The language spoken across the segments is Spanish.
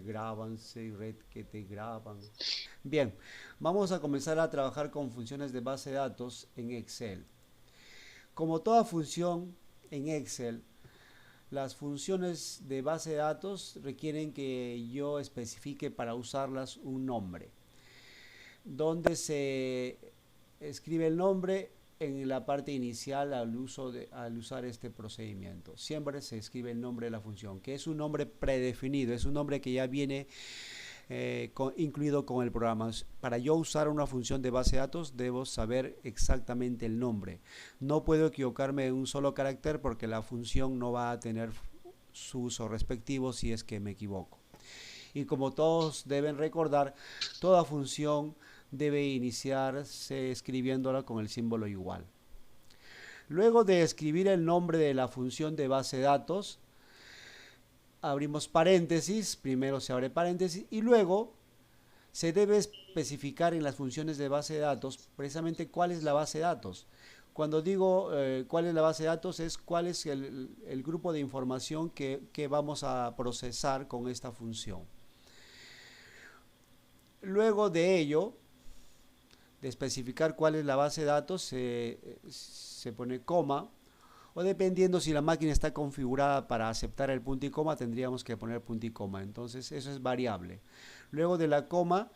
grábanse, red que te graban. Bien, vamos a comenzar a trabajar con funciones de base de datos en Excel. Como toda función en Excel, las funciones de base de datos requieren que yo especifique para usarlas un nombre, donde se escribe el nombre en la parte inicial al usar este procedimiento. Siempre se escribe el nombre de la función, que es un nombre predefinido, es un nombre que ya viene incluido con el programa. Para yo usar una función de base de datos debo saber exactamente el nombre. No puedo equivocarme en un solo carácter porque la función no va a tener su uso respectivo si es que me equivoco. Y como todos deben recordar, toda función debe iniciarse escribiéndola con el símbolo igual. Luego de escribir el nombre de la función de base de datos, abrimos paréntesis, primero se abre paréntesis y luego se debe especificar en las funciones de base de datos precisamente cuál es la base de datos. Cuando digo cuál es la base de datos es cuál es el grupo de información que vamos a procesar con esta función. Luego de ello, de especificar cuál es la base de datos, se pone coma, o dependiendo si la máquina está configurada para aceptar el punto y coma, tendríamos que poner punto y coma. Entonces, eso es variable. Luego de la coma,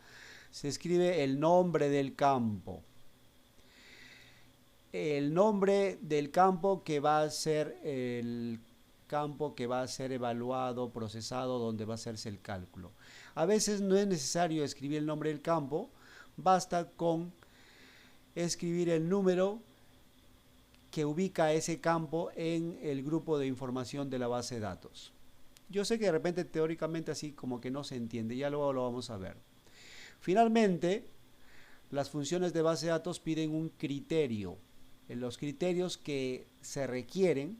se escribe el nombre del campo. El nombre del campo que va a ser el campo que va a ser evaluado, procesado, donde va a hacerse el cálculo. A veces no es necesario escribir el nombre del campo, basta con escribir el número que ubica ese campo en el grupo de información de la base de datos. Yo sé que de repente teóricamente así como que no se entiende, ya luego lo vamos a ver. Finalmente, las funciones de base de datos piden un criterio, los criterios que se requieren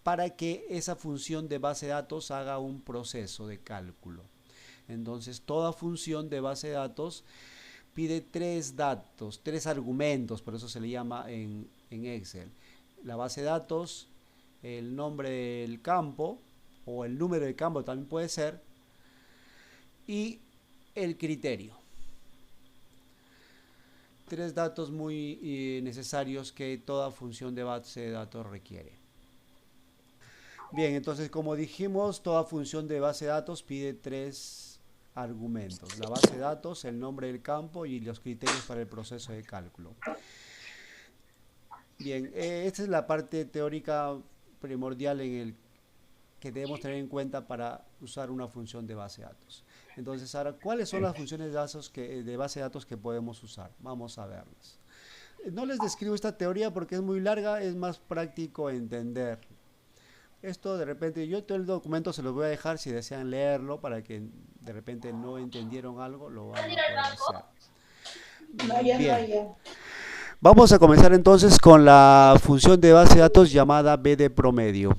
para que esa función de base de datos haga un proceso de cálculo. Entonces, toda función de base de datos pide tres datos, tres argumentos, por eso se le llama en Excel. La base de datos, el nombre del campo, o el número del campo también puede ser, y el criterio. Tres datos muy necesarios que toda función de base de datos requiere. Bien, entonces como dijimos, toda función de base de datos pide tres argumentos: la base de datos, el nombre del campo y los criterios para el proceso de cálculo. Bien, esta es la parte teórica primordial en el que debemos tener en cuenta para usar una función de base de datos. Entonces, ahora, ¿cuáles son las funciones de base de datos que podemos usar? Vamos a verlas. No les describo esta teoría porque es muy larga, es más práctico entender. Esto de repente, yo todo el documento se los voy a dejar si desean leerlo para que de repente no entendieron algo, lo van a poder hacer. Bien, vamos a comenzar entonces con la función de base de datos llamada B de promedio.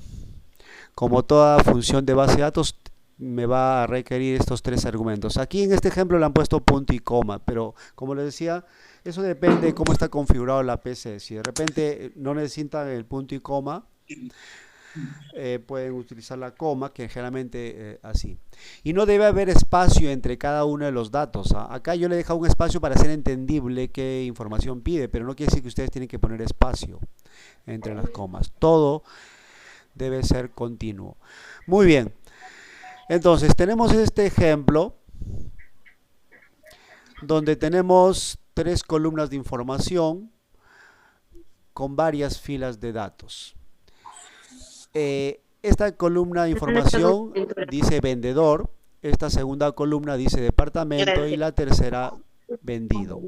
Como toda función de base de datos, me va a requerir estos tres argumentos. Aquí en este ejemplo le han puesto punto y coma, pero como les decía, eso depende de cómo está configurado la PC. Si de repente no necesitan el punto y coma, pueden utilizar la coma, que generalmente así. Y no debe haber espacio entre cada uno de los datos. Acá yo le he dejado un espacio para hacer entendible qué información pide, pero no quiere decir que ustedes tienen que poner espacio entre las comas. Todo debe ser continuo. Muy bien. Entonces, tenemos este ejemplo donde tenemos tres columnas de información con varias filas de datos. Esta columna de información dice vendedor, esta segunda columna dice departamento y la tercera vendido.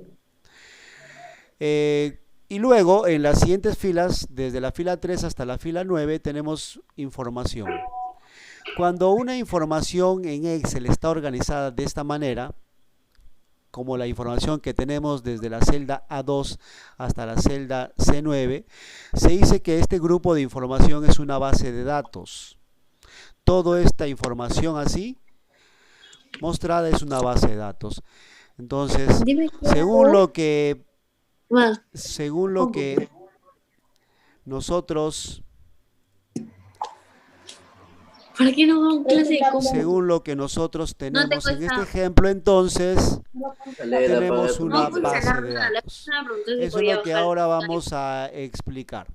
Y luego en las siguientes filas, desde la fila 3 hasta la fila 9, tenemos información. Cuando una información en Excel está organizada de esta manera, como la información que tenemos desde la celda A2 hasta la celda C9, se dice que este grupo de información es una base de datos. Toda esta información así mostrada es una base de datos. Entonces, según lo que nosotros ¿Para qué no vamos a clase de cómo? Según lo que nosotros No tengo tenemos en este esa. ejemplo, entonces Elena, apaga tenemos tu una No, pues micrófono. base de la datos. persona preguntó si Eso es podía lo que bajar. ahora vamos a explicar.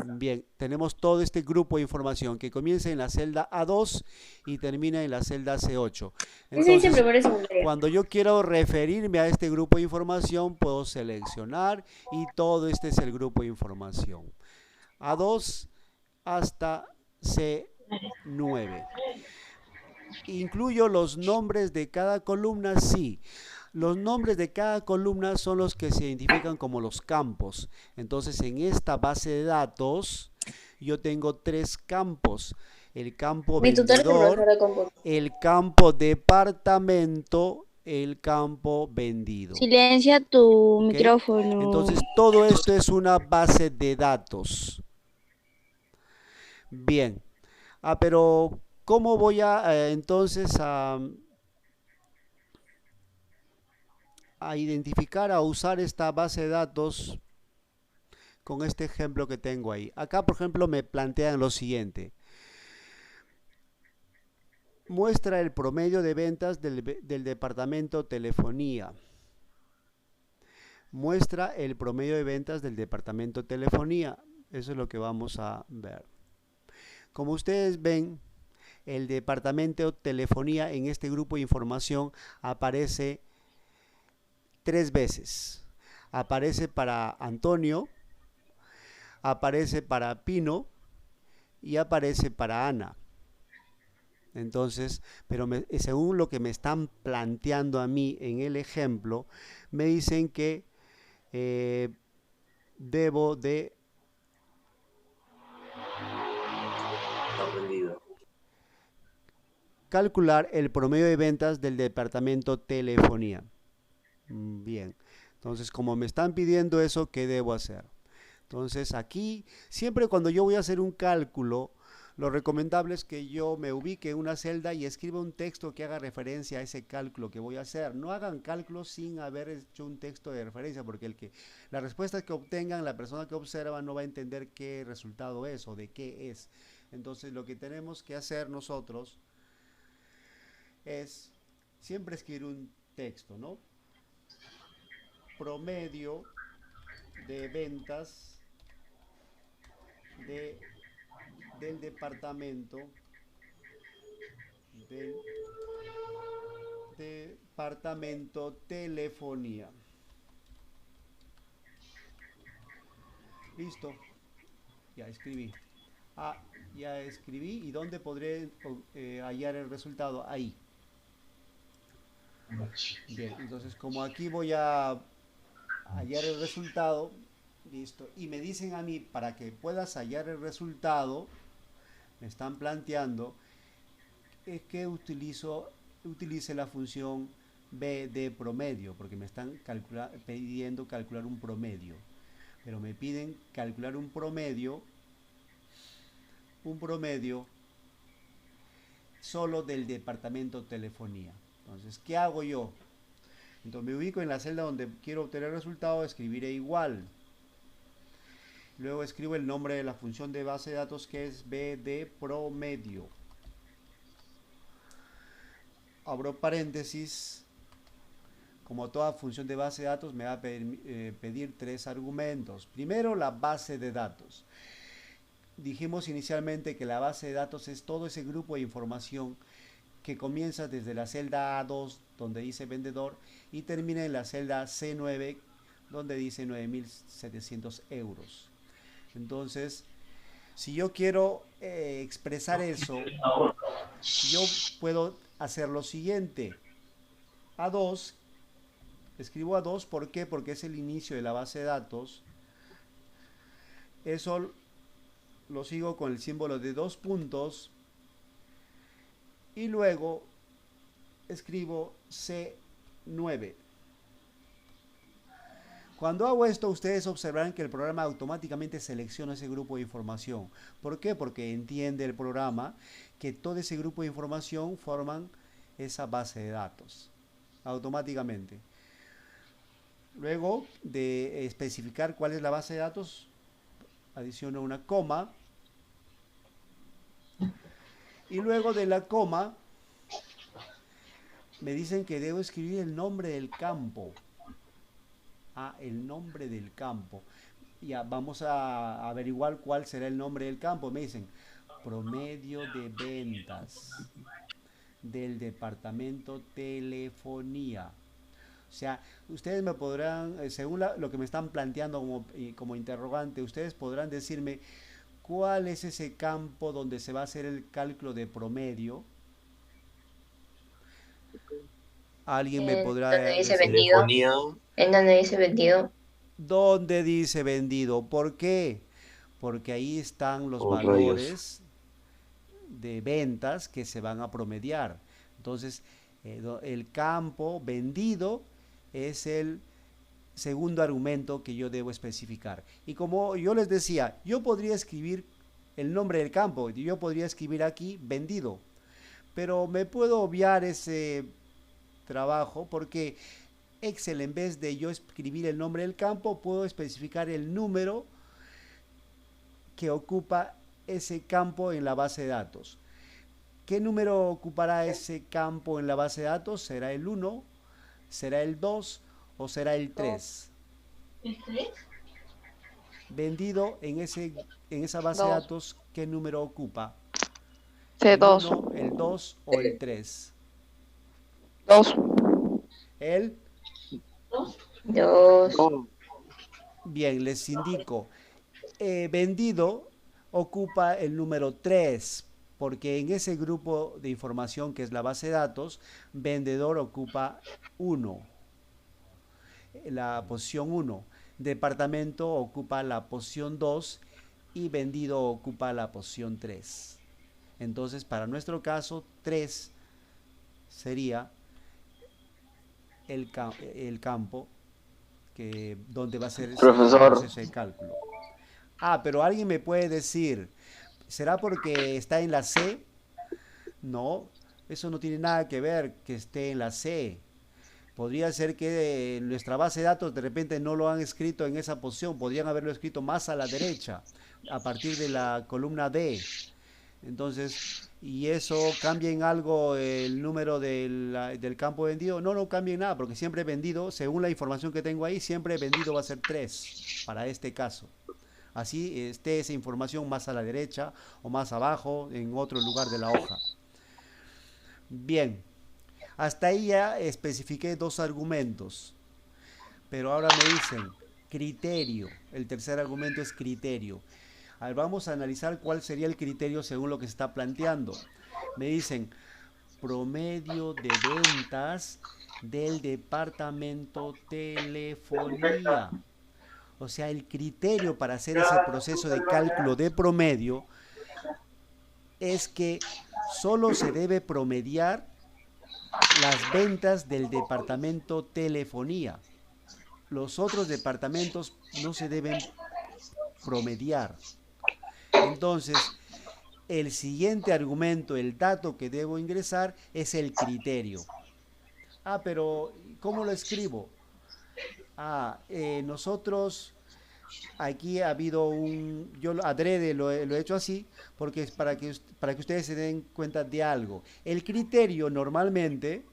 Bien, tenemos todo este grupo de información que comienza en la celda A2 y termina en la celda C8. Eso dice Entonces, primero y secundaria. cuando yo quiero referirme a este grupo de información, puedo seleccionar y todo este es el grupo de información. A2 hasta C9. ¿Incluyo los nombres de cada columna? Sí. Los nombres de cada columna son los que se identifican como los campos. Entonces, en esta base de datos, yo tengo 3 campos. El campo Mi tutor es el profesor vendedor, de cómputo. el campo departamento, el campo vendido. Silencia tu ¿Ok? micrófono. Entonces, todo esto es una base de datos. Bien. Pero ¿cómo voy a entonces a identificar, a usar esta base de datos con este ejemplo que tengo ahí? Acá, por ejemplo, me plantean lo siguiente. Muestra el promedio de ventas del departamento telefonía. Muestra el promedio de ventas del departamento telefonía. Eso es lo que vamos a ver. Como ustedes ven, el departamento telefonía en este grupo de información aparece 3 veces. Aparece para Antonio, aparece para Pino y aparece para Ana. Entonces, pero según lo que me están planteando a mí en el ejemplo, me dicen que debo de Aprendido. calcular el promedio de ventas del departamento telefonía. Bien, entonces como me están pidiendo eso, ¿qué debo hacer? Entonces aquí, siempre cuando yo voy a hacer un cálculo, lo recomendable es que yo me ubique en una celda y escriba un texto que haga referencia a ese cálculo que voy a hacer. No hagan cálculos sin haber hecho un texto de referencia, porque la respuesta que obtengan, la persona que observa no va a entender qué resultado es o de qué es. Entonces lo que tenemos que hacer nosotros es siempre escribir un texto, ¿no? Promedio de ventas del departamento telefonía. Listo, ya escribí. Ya escribí. ¿Y dónde podré hallar el resultado? Ahí. Bien, entonces como aquí voy a hallar el resultado, listo. Y me dicen a mí, para que puedas hallar el resultado, me están planteando es que utilice la función b de promedio, porque me están pidiendo calcular un promedio. Pero me piden calcular un promedio solo del departamento telefonía. Entonces, ¿qué hago yo? Entonces me ubico en la celda donde quiero obtener el resultado, escribiré igual. Luego escribo el nombre de la función de base de datos que es b de promedio. Abro paréntesis. Como toda función de base de datos me va a pedir 3 argumentos. Primero, la base de datos. Dijimos inicialmente que la base de datos es todo ese grupo de información que comienza desde la celda A2 donde dice vendedor y termina en la celda C9 donde dice 9.700 euros. Entonces, si yo quiero expresar eso, yo puedo hacer lo siguiente. A2, escribo A2, ¿por qué? Porque es el inicio de la base de datos. Eso lo sigo con el símbolo de 2 puntos y luego escribo C9. Cuando hago esto, ustedes observarán que el programa automáticamente selecciona ese grupo de información. ¿Por qué? Porque entiende el programa que todo ese grupo de información forman esa base de datos automáticamente. Luego de especificar cuál es la base de datos, adiciono una coma Y luego de la coma, me dicen que debo escribir el nombre del campo. Ah, el nombre del campo. Ya, vamos a averiguar cuál será el nombre del campo. Me dicen, promedio de ventas del departamento telefonía. O sea, ustedes me podrán, según lo que me están planteando como interrogante, ustedes podrán decirme cuál es ese campo donde se va a hacer el cálculo de promedio. Alguien me En donde podrá dice decir, vendido, Telefonía, en donde dice vendido. ¿dónde dice vendido? ¿Por qué? Porque ahí están los oh rayos. valores de ventas que se van a promediar. Entonces, el campo vendido es el segundo argumento que yo debo especificar. Y como yo les decía, yo podría escribir el nombre del campo, yo podría escribir aquí vendido, pero me puedo obviar ese trabajo porque Excel, en vez de yo escribir el nombre del campo, puedo especificar el número que ocupa ese campo en la base de datos. ¿Qué número ocupará ese campo en la base de datos? ¿Será el 1? ¿Será el 2? ¿O será el 3? ¿El 3? Vendido en esa base de 2. datos, ¿qué número ocupa? ¿El C2. 1, el 2 o el 3? 2. El Dos. Oh, Bien, les indico. Vendido ocupa el número 3, porque en ese grupo de información que es la base de datos, vendedor ocupa 1, la posición 1. Departamento ocupa la posición 2 y vendido ocupa la posición 3. Entonces, para nuestro caso, 3 sería el campo donde va a ser el profesor, proceso de cálculo. Ah, pero alguien me puede decir, ¿será porque está en la C? No, eso no tiene nada que ver que esté en la C. Podría ser que en nuestra base de datos de repente no lo han escrito en esa posición, podrían haberlo escrito más a la derecha, a partir de la columna D. Entonces, ¿y eso cambia en algo el número del campo vendido? No, no cambia en nada, porque siempre vendido, según la información que tengo ahí, siempre vendido va a ser 3 para este caso. Así esté esa información más a la derecha o más abajo en otro lugar de la hoja. Bien, hasta ahí ya especifiqué dos argumentos, pero ahora me dicen criterio. El tercer argumento es criterio. A ver, vamos a analizar cuál sería el criterio según lo que se está planteando. Me dicen promedio de ventas del departamento telefonía. O sea, el criterio para hacer ese proceso de cálculo de promedio es que solo se debe promediar las ventas del departamento telefonía. Los otros departamentos no se deben promediar. Entonces, el siguiente argumento, el dato que debo ingresar es el criterio. Ah, pero ¿cómo lo escribo? Nosotros aquí ha habido yo adrede lo he hecho así, porque es para que ustedes se den cuenta de algo. El criterio normalmente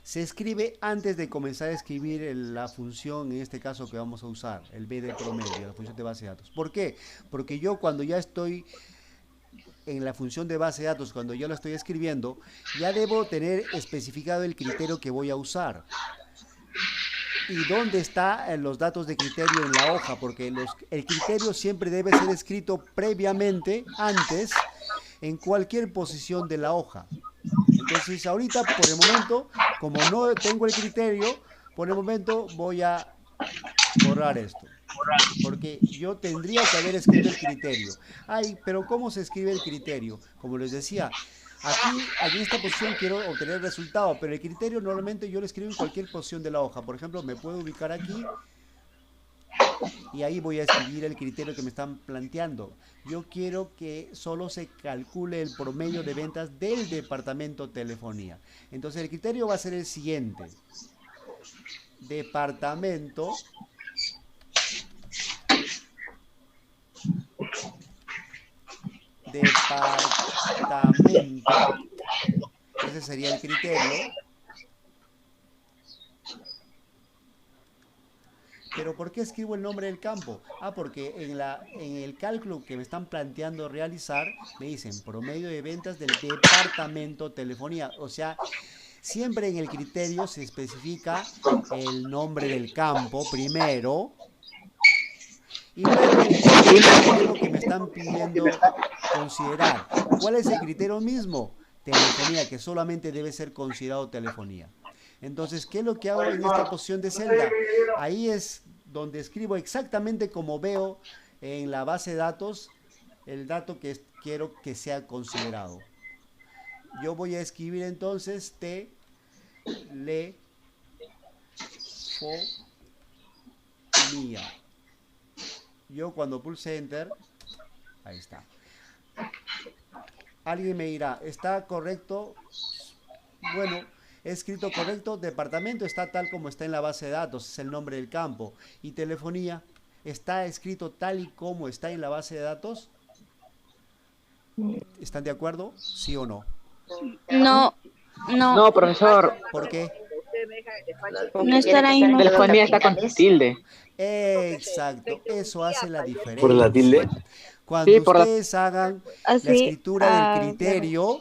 se escribe antes de comenzar a escribir la función, en este caso que vamos a usar, el B de promedio, la función de base de datos. ¿Por qué? Porque yo cuando ya estoy en la función de base de datos, cuando yo la estoy escribiendo, ya debo tener especificado el criterio que voy a usar. ¿Y dónde están los datos de criterio en la hoja? Porque el criterio siempre debe ser escrito previamente, antes, en cualquier posición de la hoja. Entonces, ahorita, por el momento, como no tengo el criterio, por el momento voy a borrar esto. Porque yo tendría que haber escrito el criterio. Ay, pero ¿cómo se escribe el criterio? Como les decía, aquí en esta posición quiero obtener el resultado, pero el criterio normalmente yo lo escribo en cualquier posición de la hoja. Por ejemplo, me puedo ubicar aquí y ahí voy a escribir el criterio que me están planteando. Yo quiero que solo se calcule el promedio de ventas del departamento telefonía. Entonces el criterio va a ser el siguiente. Departamento departamento, ese sería el criterio. Pero ¿por qué escribo el nombre del campo? Ah, porque en el cálculo que me están planteando realizar, me dicen promedio de ventas del departamento telefonía. O sea, siempre en el criterio se especifica el nombre del campo primero y luego el criterio es lo que me están pidiendo considerar. ¿Cuál es el criterio mismo? Telefonía, que solamente debe ser considerado telefonía. Entonces, ¿qué es lo que hago en esta posición de celda? Ahí es donde escribo exactamente como veo en la base de datos el dato que quiero que sea considerado. Yo voy a escribir entonces telefonía. Yo cuando pulse enter, ahí está. Alguien me dirá, ¿está correcto? Bueno, he escrito correcto, departamento está tal como está en la base de datos, es el nombre del campo. Y telefonía, ¿está escrito tal y como está en la base de datos? ¿Están de acuerdo? ¿Sí o no? No, no, No, profesor, ¿Por qué? no estará ahí. No. telefonía está con tilde. Exacto, eso hace la ¿Por la tilde? diferencia. Cuando Sí, por la... ustedes hagan la Así, escritura del claro. criterio,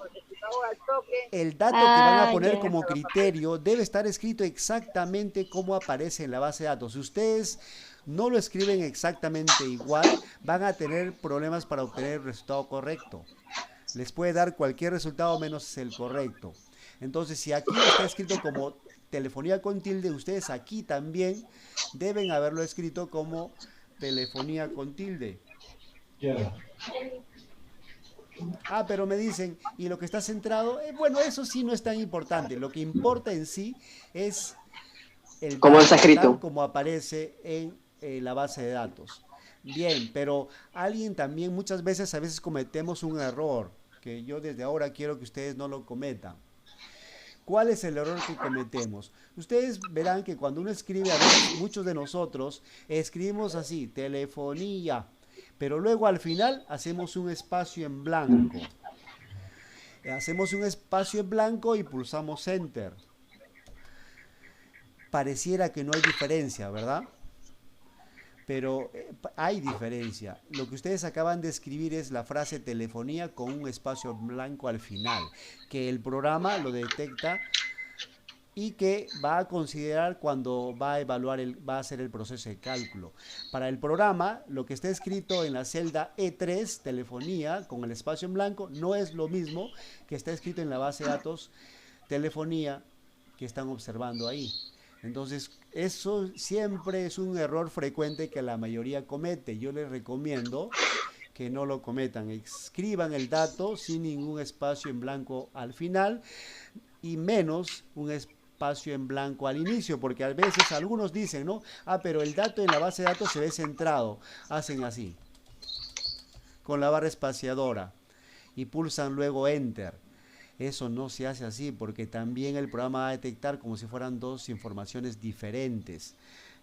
el dato que van a poner Ya. como criterio debe estar escrito exactamente como aparece en la base de datos. Si ustedes no lo escriben exactamente igual, van a tener problemas para obtener el resultado correcto. Les puede dar cualquier resultado menos el correcto. Entonces, si aquí está escrito como telefonía con tilde, ustedes aquí también deben haberlo escrito como telefonía con tilde. Ah, pero me dicen, ¿y lo que está centrado? Bueno, eso sí no es tan importante. Lo que importa en sí es el ¿Cómo dato está escrito? tal como aparece en la base de datos. Bien, pero alguien también, muchas veces, a veces cometemos un error, que yo desde ahora quiero que ustedes no lo cometan. ¿Cuál es el error que cometemos? Ustedes verán que cuando uno escribe, a veces muchos de nosotros escribimos así, telefonía, pero luego al final hacemos un espacio en blanco. Hacemos un espacio en blanco y pulsamos enter. Pareciera que no hay diferencia, ¿verdad? Pero hay diferencia. Lo que ustedes acaban de escribir es la frase telefonía con un espacio en blanco al final, que el programa lo detecta y que va a considerar cuando va a evaluar, va a hacer el proceso de cálculo. Para el programa, lo que está escrito en la celda E3, telefonía, con el espacio en blanco, no es lo mismo que está escrito en la base de datos, telefonía, que están observando ahí. Entonces, eso siempre es un error frecuente que la mayoría comete. Yo les recomiendo que no lo cometan. Escriban el dato sin ningún espacio en blanco al final y menos un espacio en blanco al inicio, porque a veces algunos dicen, ¿no? Ah, pero el dato en la base de datos se ve centrado. Hacen así, con la barra espaciadora y pulsan luego Enter. Eso no se hace así porque también el programa va a detectar como si fueran dos informaciones diferentes.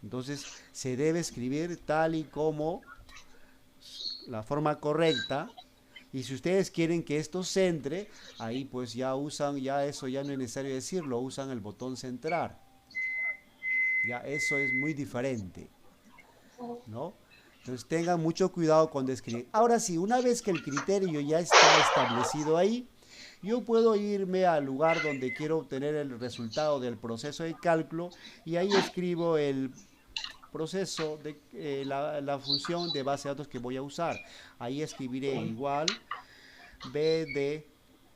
Entonces se debe escribir tal y como la forma correcta. Y si ustedes quieren que esto centre, ahí pues ya usan, ya eso ya no es necesario decirlo, usan el botón centrar. Ya eso es muy diferente, ¿no? Entonces tengan mucho cuidado con describir. Ahora sí, una vez que el criterio ya está establecido ahí, yo puedo irme al lugar donde quiero obtener el resultado del proceso de cálculo y ahí escribo el proceso de la función de base de datos que voy a usar. Ahí escribiré igual BD.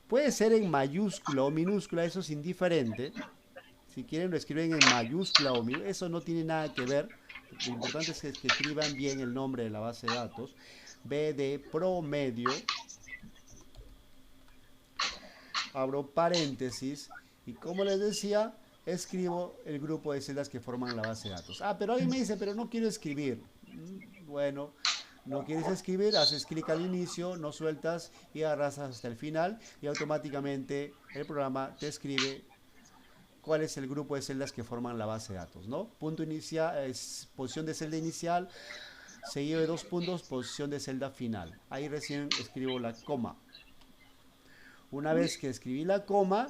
Puede ser en mayúscula o minúscula, eso es indiferente. Si quieren lo escriben en mayúscula o minúscula, eso no tiene nada que ver. Lo importante es que escriban bien el nombre de la base de datos. BD promedio, abro paréntesis y como les decía, escribo el grupo de celdas que forman la base de datos. Ah, pero alguien me dice, pero no quiero escribir. Bueno, no quieres escribir, haces clic al inicio, no sueltas y arrastras hasta el final y automáticamente el programa te escribe cuál es el grupo de celdas que forman la base de datos, ¿no? Punto inicial, posición de celda inicial, seguido de 2 puntos, posición de celda final. Ahí recién escribo la coma. Una vez que escribí la coma,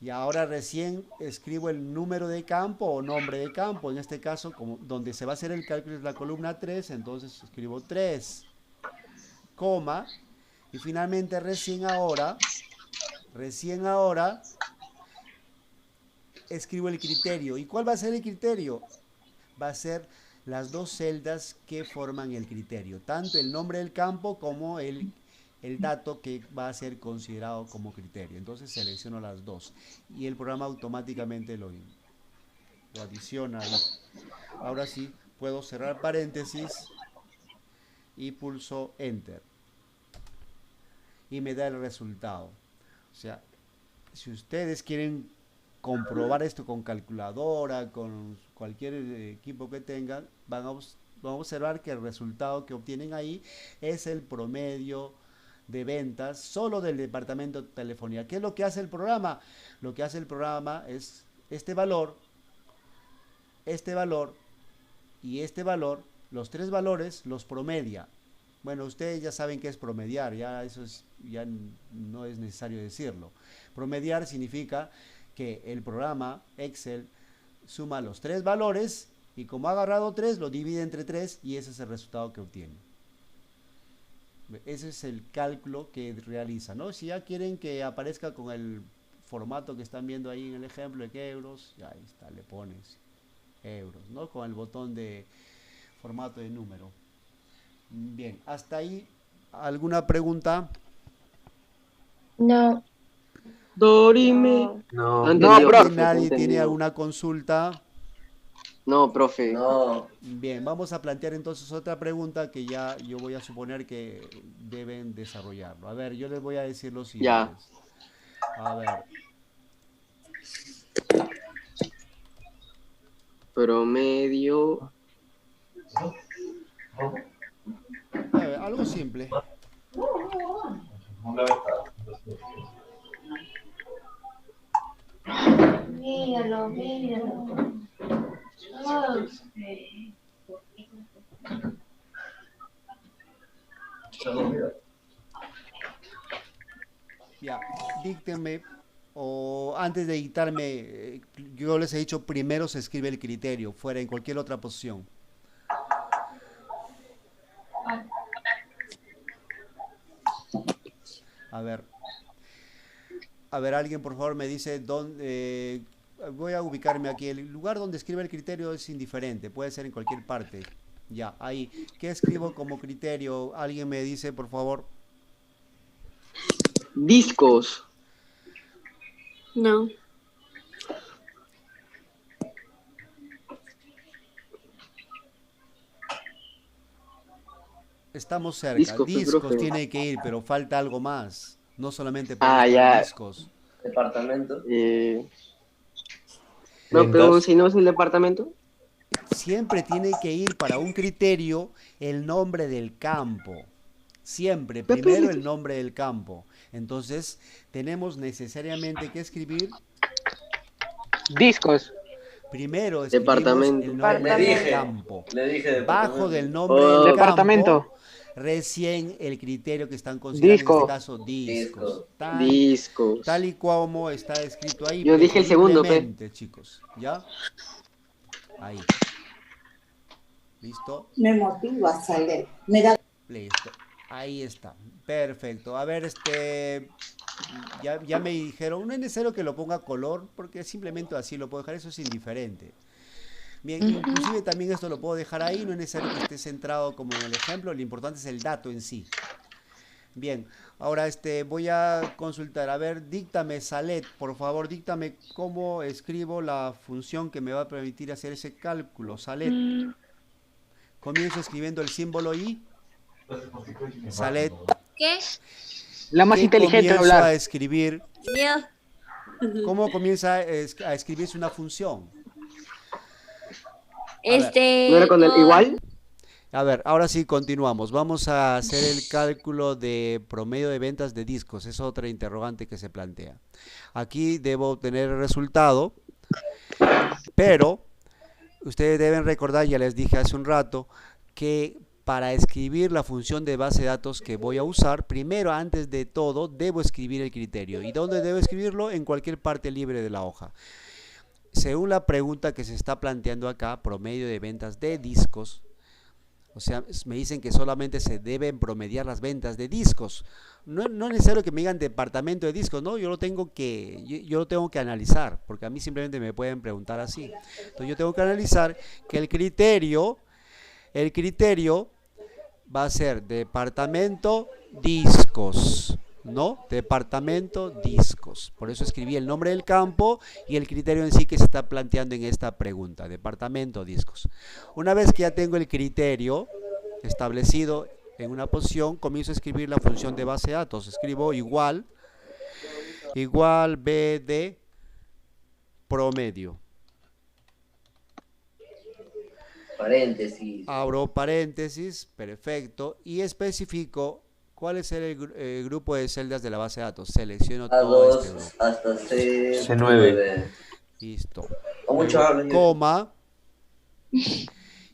y ahora recién escribo el número de campo o nombre de campo. En este caso, como donde se va a hacer el cálculo es la columna 3, entonces escribo 3, coma, y finalmente recién ahora, escribo el criterio. ¿Y cuál va a ser el criterio? Va a ser las 2 celdas que forman el criterio, tanto el nombre del campo como el dato que va a ser considerado como criterio. Entonces selecciono las 2 y el programa automáticamente lo adiciona ahí. Ahora sí, puedo cerrar paréntesis y pulso Enter. Y me da el resultado. O sea, si ustedes quieren comprobar esto con calculadora, con cualquier equipo que tengan, van a observar que el resultado que obtienen ahí es el promedio de ventas solo del departamento de telefonía. ¿Qué es lo que hace el programa? Lo que hace el programa es este valor y este valor, los 3 valores los promedia. Bueno, ustedes ya saben qué es promediar, ya eso ya no es necesario decirlo. Promediar significa que el programa Excel suma los 3 valores y como ha agarrado 3, lo divide entre 3 y ese es el resultado que obtiene. Ese es el cálculo que realiza, ¿no? Si ya quieren que aparezca con el formato que están viendo ahí en el ejemplo de que euros, ya ahí está, le pones euros, ¿no? Con el botón de formato de número. Bien, hasta ahí, ¿alguna pregunta? No. Dorime. No, No, profe. ¿Nadie tiene alguna consulta? No, profe. no. Bien, vamos a plantear entonces otra pregunta que ya yo voy a suponer que deben desarrollarlo. A ver, yo les voy a decir lo siguiente. Ya. A ver, Promedio. algo simple. Míralo, míralo. Ya, díctenme, o antes de dictarme, yo les he dicho primero se escribe el criterio, fuera en cualquier otra posición. A ver, alguien por favor me dice dónde, voy a ubicarme aquí, el lugar donde escribe el criterio es indiferente, puede ser en cualquier parte. Ya, ahí, ¿qué escribo como criterio? Alguien me dice, por favor. Discos. No. Estamos cerca. Discos, Discos profe. tiene que ir, pero falta algo más. No solamente Ya. discos. Departamento. No, pero Ventas. si no es el departamento. Siempre tiene que ir para un criterio el nombre del campo. Siempre, primero el nombre del campo. Entonces, tenemos necesariamente que escribir. Discos. Primero escribimos Departamento. el nombre Le del dije, campo. le dije Bajo departamento. del nombre Oh, del departamento. campo, recién el criterio que están considerando, Disco. en este caso, discos. Discos. Tal y como está escrito ahí. Yo dije el segundo, pe. preferiblemente, chicos. ¿Ya? Ahí. ¿Listo? Me motiva a salir. Me da... Listo. Ahí está. Perfecto. A ver, ya me dijeron, no es necesario que lo ponga color, porque simplemente así lo puedo dejar, eso es indiferente. Bien, inclusive también esto lo puedo dejar ahí, no es necesario que esté centrado como en el ejemplo, lo importante es el dato en sí. Bien, ahora voy a consultar, a ver, díctame, Salet, por favor, díctame cómo escribo la función que me va a permitir hacer ese cálculo. Salet, comienzo escribiendo el símbolo I. Salet, ¿Qué? La más ¿qué inteligente de comienzo a hablar. escribir? Yo. ¿Cómo comienza a escribirse una función? ¿No era con el igual? A ver, ahora sí continuamos. Vamos a hacer el cálculo de promedio de ventas de discos. Es otra interrogante que se plantea. Aquí debo obtener el resultado, pero ustedes deben recordar, ya les dije hace un rato, que para escribir la función de base de datos que voy a usar, primero, antes de todo, debo escribir el criterio. ¿Y dónde debo escribirlo? En cualquier parte libre de la hoja. Según la pregunta que se está planteando acá, promedio de ventas de discos, o sea, me dicen que solamente se deben promediar las ventas de discos. No es necesario que me digan departamento de discos, ¿no? Yo lo tengo que analizar, porque a mí simplemente me pueden preguntar así. Entonces yo tengo que analizar que el criterio va a ser departamento discos, ¿no? Departamento discos. Por eso escribí el nombre del campo y el criterio en sí que se está planteando en esta pregunta, departamento discos. Una vez que ya tengo el criterio establecido en una posición, comienzo a escribir la función de base de datos. Escribo igual B de promedio. Paréntesis. Abro paréntesis, perfecto, y especifico cuál es el grupo de celdas de la base de datos. Selecciono todo este A2 grupo. hasta C9. Listo. Con mucho Luego, habla, coma.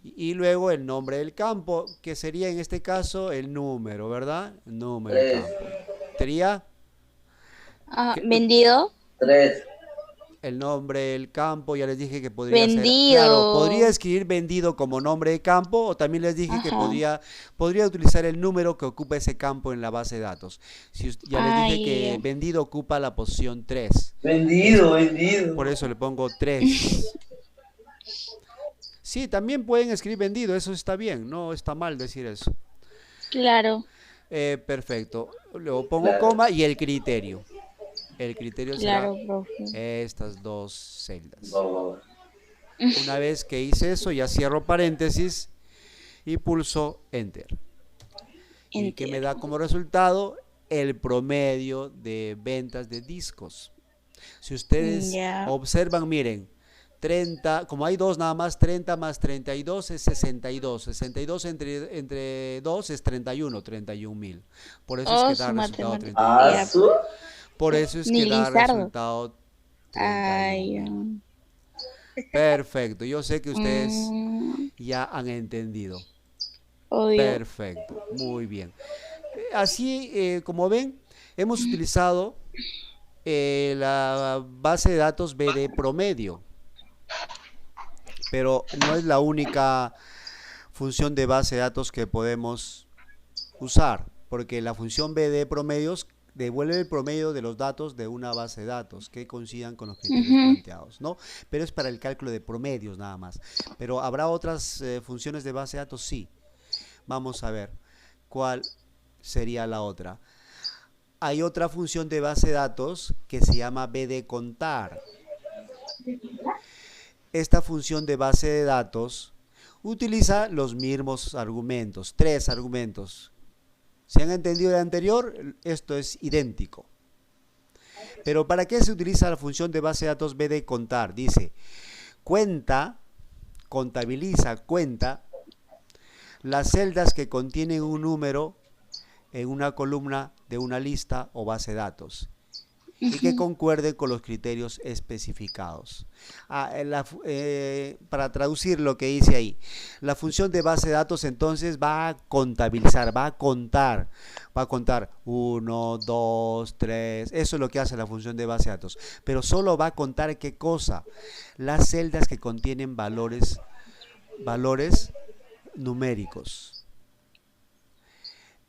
Y luego el nombre del campo, que sería en este caso el número, ¿verdad? Número del campo. Sería Vendido. 3. el nombre del campo, ya les dije que podría ser, Vendido. claro, podría escribir vendido como nombre de campo, o también les dije que podría utilizar el número que ocupa ese campo en la base de datos. Ya les dije que vendido ocupa la posición 3. Vendido. Por eso le pongo 3. Sí, también pueden escribir vendido, eso está bien, no está mal decir eso. Claro. Perfecto. Luego pongo coma y el criterio. El criterio será estas dos celdas. Una vez que hice eso, ya cierro paréntesis y pulso Enter. Y que me da como resultado el promedio de ventas de discos. Si ustedes observan, miren, 30, como hay dos nada más, 30 más 32 es 62. 62 entre 2 es 31.000. Por eso es que da resultado 31. Por eso es que da resultado 31. Perfecto, yo sé que ustedes ya han entendido. Perfecto, muy bien. Así, como ven, hemos utilizado la base de datos BD promedio. Pero no es la única función de base de datos que podemos usar, porque la función BD promedios devuelve el promedio de los datos de una base de datos que coincidan con los criterios planteados, ¿no? Pero es para el cálculo de promedios nada más. Pero habrá otras funciones de base de datos, sí. Vamos a ver cuál sería la otra. Hay otra función de base de datos que se llama BD contar. Esta función de base de datos utiliza los mismos argumentos, 3 argumentos. Si han entendido el anterior, esto es idéntico. Pero ¿para qué se utiliza la función de base de datos BD contar? Dice, contabiliza las celdas que contienen un número en una columna de una lista o base de datos y que concuerden con los criterios especificados. Para traducir lo que dice ahí, la función de base de datos entonces va a contabilizar, va a contar 1, 2, 3, eso es lo que hace la función de base de datos, pero solo va a contar ¿qué cosa? Las celdas que contienen valores numéricos.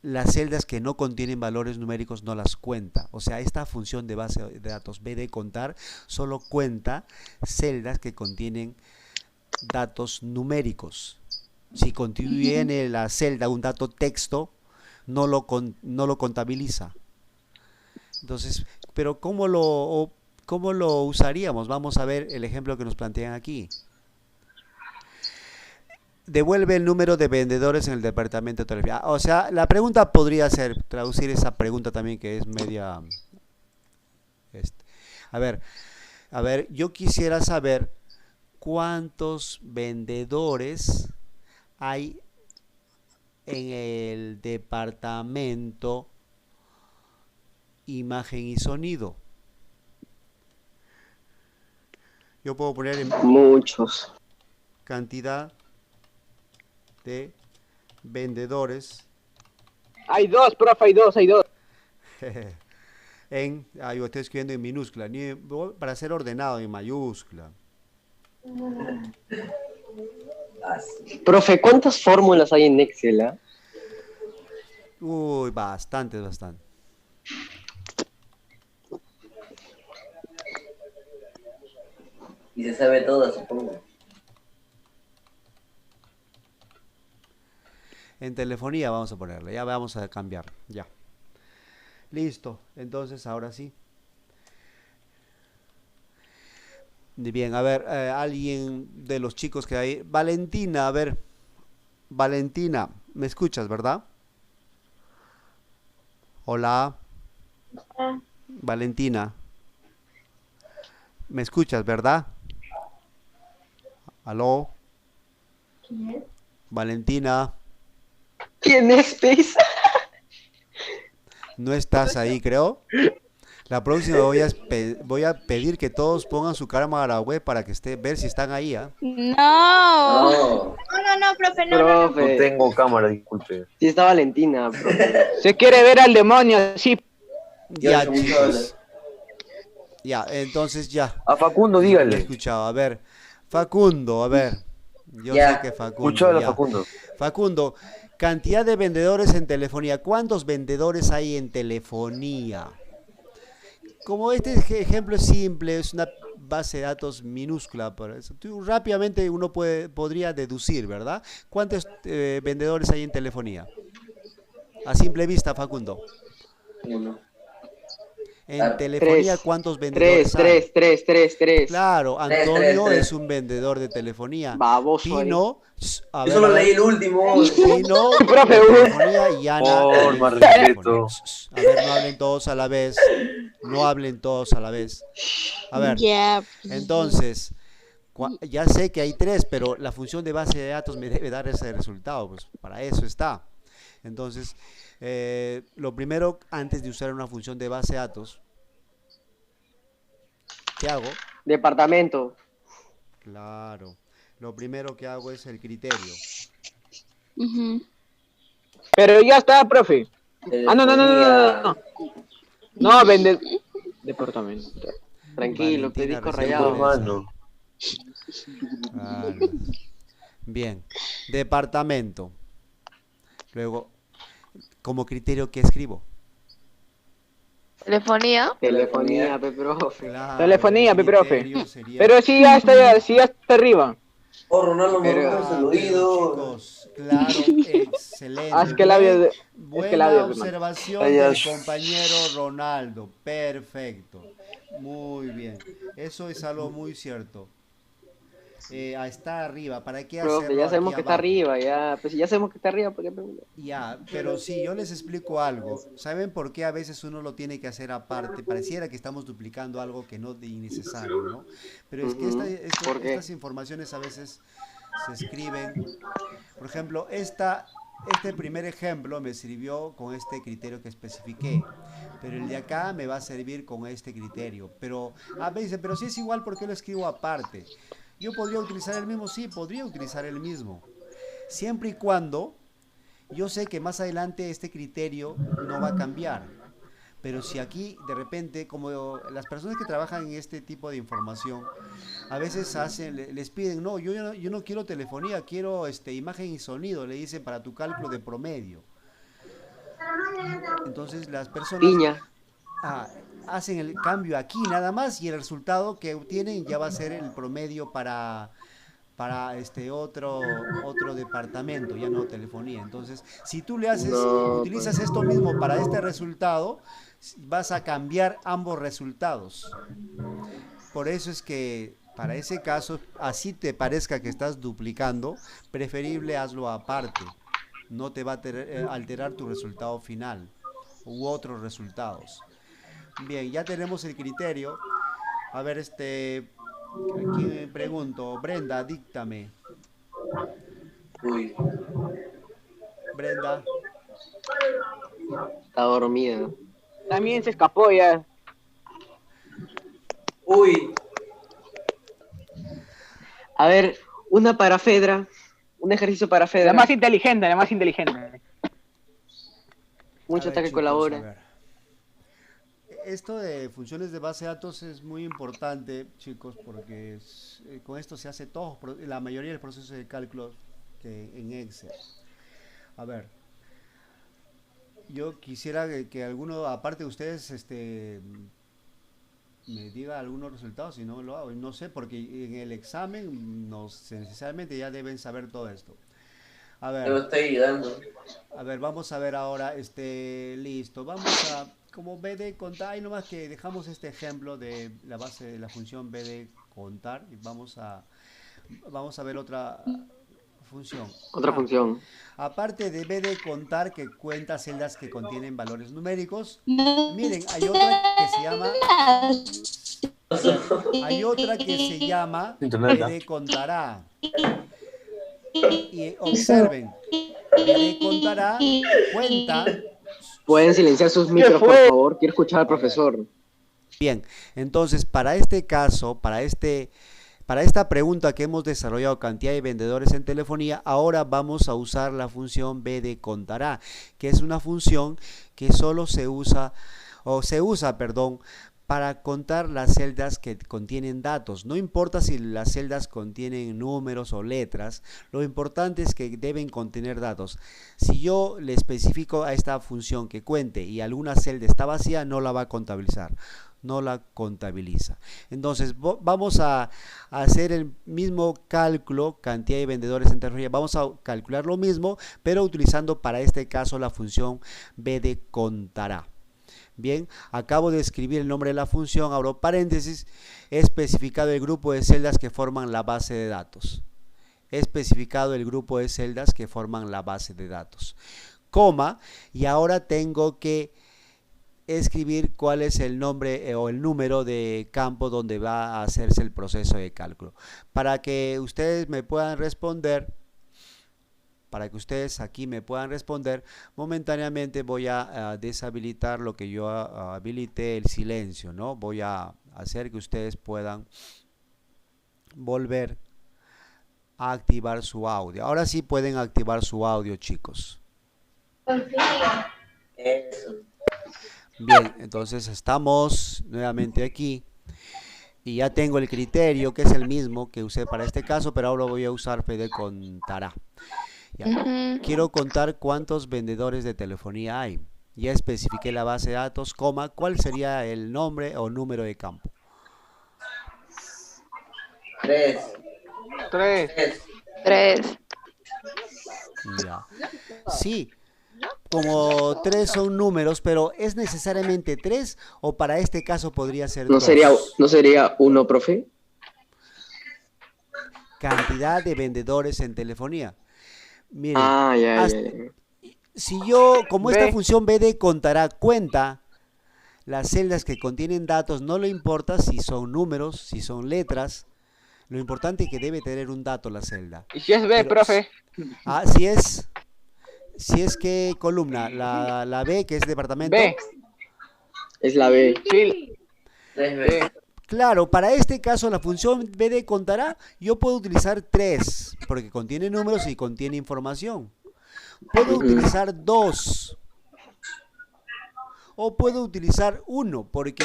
Las celdas que no contienen valores numéricos no las cuenta. O sea, esta función de base de datos BD contar solo cuenta celdas que contienen datos numéricos. Si contiene la celda un dato texto, no lo contabiliza. Entonces, pero ¿cómo lo usaríamos? Vamos a ver el ejemplo que nos plantean aquí. Devuelve el número de vendedores en el departamento de tecnología. O sea, la pregunta podría ser, traducir esa pregunta también que es media... A ver, yo quisiera saber cuántos vendedores hay en el departamento imagen y sonido. Yo puedo poner en Muchos. cantidad de vendedores Hay dos, profe, hay dos. yo estoy escribiendo en minúscula, para ser ordenado en mayúscula. Profe, ¿cuántas fórmulas hay en Excel? Uy, bastante. Y se sabe todo, supongo. En telefonía vamos a ponerle, ya vamos a cambiar, ya. Listo, entonces ahora sí. Bien, a ver, alguien de los chicos que hay. Valentina, a ver. Valentina, ¿me escuchas, verdad? Hola. Valentina. ¿Me escuchas, verdad? ¿Aló? ¿Quién? Valentina. ¿Quién es, Pez? No estás ahí, creo. La próxima voy a pedir que todos pongan su cámara web para que ver si están ahí, ¿ah? No. No, profe, no. No Profe, tengo cámara, disculpe. sí está Valentina, profe. Se quiere ver al demonio, sí. Ya, Yo chicos. Ya, entonces ya. A Facundo, Lo he dígale. escuchado. A ver, Facundo, a ver. Yo Ya. sé que Facundo. Escuchalo, ya. Facundo. Facundo, cantidad de vendedores en telefonía. ¿Cuántos vendedores hay en telefonía? Como este ejemplo es simple, es una base de datos minúscula, por eso rápidamente uno podría deducir, ¿verdad? ¿Cuántos vendedores hay en telefonía? A simple vista, Facundo. Uno. En telefonía, Tres. ¿cuántos vendedores hay? Tres. Claro, Antonio tres. es un vendedor de telefonía. Baboso ahí. Pino, a Yo ver, solo a ver. leí el último. Pino, Profe, telefonía y Ana. Por más telefonía. respeto. A ver, no hablen todos a la vez. No hablen todos a la vez. A ver, Ya. entonces, ya sé que hay 3, pero la función de base de datos me debe dar ese resultado. Pues para eso está. Entonces, lo primero, antes de usar una función de base de datos, ¿qué hago? Departamento. Claro. Lo primero que hago es el criterio. Ujú. Pero ya está, profe. No. No, vende. Departamento. Tranquilo, Valentina pedico recién rayado. comienza. Hermano. Claro. Bien. Departamento. Luego, como criterio, ¿qué escribo? Telefonía. Telefonía, pe, profe. Claro, Telefonía, el pe, profe. criterio sería- Pero sí ya está arriba. Oh, Ronaldo, me Pero- rompes el Pero, oído. chicos, claro, excelente. Ah, es que el labio de- Buena es que el labio, hermano. observación Ay, del ay. compañero Ronaldo. Perfecto. Muy bien. Eso es algo muy cierto. Está arriba. ¿Para qué hacerlo Profe, ya sabemos aquí que está abajo? arriba, ya. Pues si ya sabemos que está arriba, ¿por qué preguntar? Ya, pero sí, yo les explico algo. ¿Saben por qué a veces uno lo tiene que hacer aparte? Pareciera que estamos duplicando algo que no es innecesario, ¿no? Pero es que Ujú. ¿Por qué? estas informaciones a veces se escriben. Por ejemplo, este primer ejemplo me sirvió con este criterio que especifiqué. Pero el de acá me va a servir con este criterio. Pero a veces, pero si es igual, ¿por qué lo escribo aparte? Yo podría utilizar el mismo, sí, podría utilizar el mismo. Siempre y cuando yo sé que más adelante este criterio no va a cambiar. Pero si aquí de repente, como las personas que trabajan en este tipo de información, a veces les piden, no, yo no quiero telefonía, quiero imagen y sonido, le dicen para tu cálculo de promedio. Entonces las personas Piña. hacen el cambio aquí nada más y el resultado que obtienen ya va a ser el promedio para otro departamento, ya no telefonía. Entonces, si tú le haces, No, utilizas esto mismo para este resultado, vas a cambiar ambos resultados. Por eso es que para ese caso, así te parezca que estás duplicando, preferible hazlo aparte. No te va a alterar tu resultado final u otros resultados. Bien, ya tenemos el criterio. A ver, aquí me pregunto, Brenda, díctame. Uy. Brenda, Está dormida. También se escapó ya. Uy. A ver, una para Fedra. Un ejercicio para La Federer. más inteligente, la más inteligente. Muchos A ver, hasta que chicos, a colaboran. ver. Esto de funciones de base de datos es muy importante, chicos, porque con esto se hace la mayoría del proceso de cálculo que en Excel. A ver, yo quisiera que alguno, aparte de ustedes, me diga algunos resultados, si no lo hago, no sé, porque en el examen necesariamente ya deben saber todo esto. A Yo ver, estoy ayudando. a ver, vamos a ver ahora, listo, vamos a, como BD contar, y nomás que dejamos este ejemplo de la base de la función BD contar, y vamos a ver otra función. Otra Ah, función. aparte de BD contar, que cuenta celdas que contienen valores numéricos, miren, hay otra que se llama Internet, BD contará. Y observen, BD contará cuenta. Pueden silenciar sus micros, por fue? favor. Quiero escuchar al profesor. Bien, entonces para este caso, para esta pregunta que hemos desarrollado, cantidad de vendedores en telefonía, ahora vamos a usar la función BD contará, que es una función que solo se usa, perdón, para contar las celdas que contienen datos. No importa si las celdas contienen números o letras, lo importante es que deben contener datos. Si yo le especifico a esta función que cuente y alguna celda está vacía, no la va a contabilizar, no la contabiliza. Entonces vamos a hacer el mismo cálculo, cantidad de vendedores en telefonía, vamos a calcular lo mismo, pero utilizando para este caso la función BD contará. Bien, acabo de escribir el nombre de la función, abro paréntesis, he especificado el grupo de celdas que forman la base de datos. He especificado el grupo de celdas que forman la base de datos. Coma, y ahora tengo que escribir cuál es el nombre o el número de campo donde va a hacerse el proceso de cálculo. Para que ustedes me puedan responder, momentáneamente voy a deshabilitar lo que yo habilité, el silencio, ¿no? Voy a hacer que ustedes puedan volver a activar su audio. Ahora sí pueden activar su audio, chicos. Eso. Bien, entonces estamos nuevamente aquí y ya tengo el criterio que es el mismo que usé para este caso, pero ahora voy a usar BD contará. Ya. Quiero contar cuántos vendedores de telefonía hay. Ya especifiqué la base de datos, coma, ¿cuál sería el nombre o número de campo? 3. 3. Ya. Sí, como 3 son números, pero ¿es necesariamente 3 o para este caso podría ser 2? ¿No sería 1, profe? Cantidad de vendedores en telefonía. Miren, Ya. si yo, como esta Ve. función BD contará cuenta las celdas que contienen datos, no le importa si son números, si son letras, lo importante es que debe tener un dato la celda. ¿Y si es B, Pero- profe? Si es que columna, la B, que es departamento. B. Es la B. Sí. 3 veces. Claro, para este caso la función BD contará, yo puedo utilizar 3, porque contiene números y contiene información. Puedo utilizar 2, o puedo utilizar 1, porque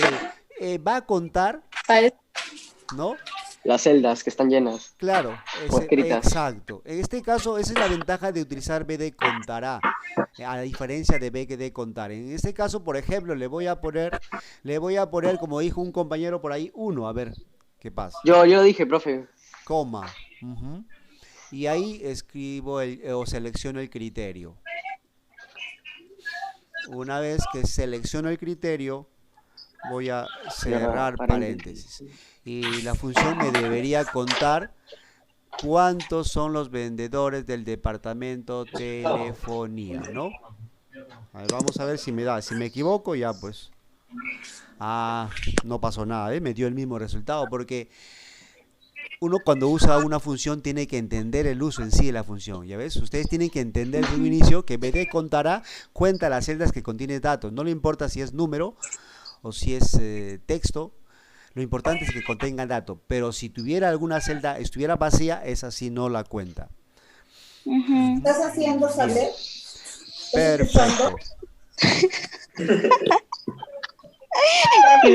va a contar, ¿no? Las celdas que están llenas. Claro, O escritas. exacto. En este caso, esa es la ventaja de utilizar BD contará, a diferencia de BD contar. En este caso, por ejemplo, le voy a poner, como dijo un compañero por ahí, 1, a ver qué pasa. Yo lo dije, profe. Coma. Y ahí escribo o selecciono el criterio. Una vez que selecciono el criterio, voy a cerrar paréntesis. Y la función me debería contar cuántos son los vendedores del departamento telefonía, ¿no? A ver, vamos a ver si me da. Si me equivoco, ya pues. No pasó nada, me dio el mismo resultado, porque uno cuando usa una función tiene que entender el uso en sí de la función, ¿ya ves? Ustedes tienen que entender desde un inicio que BD contará cuenta las celdas que contienen datos, no le importa si es número o si es texto, lo importante es que contenga datos, pero si tuviera alguna celda, estuviera vacía, esa sí no la cuenta. Ujú. ¿Estás haciendo saber? Perfecto.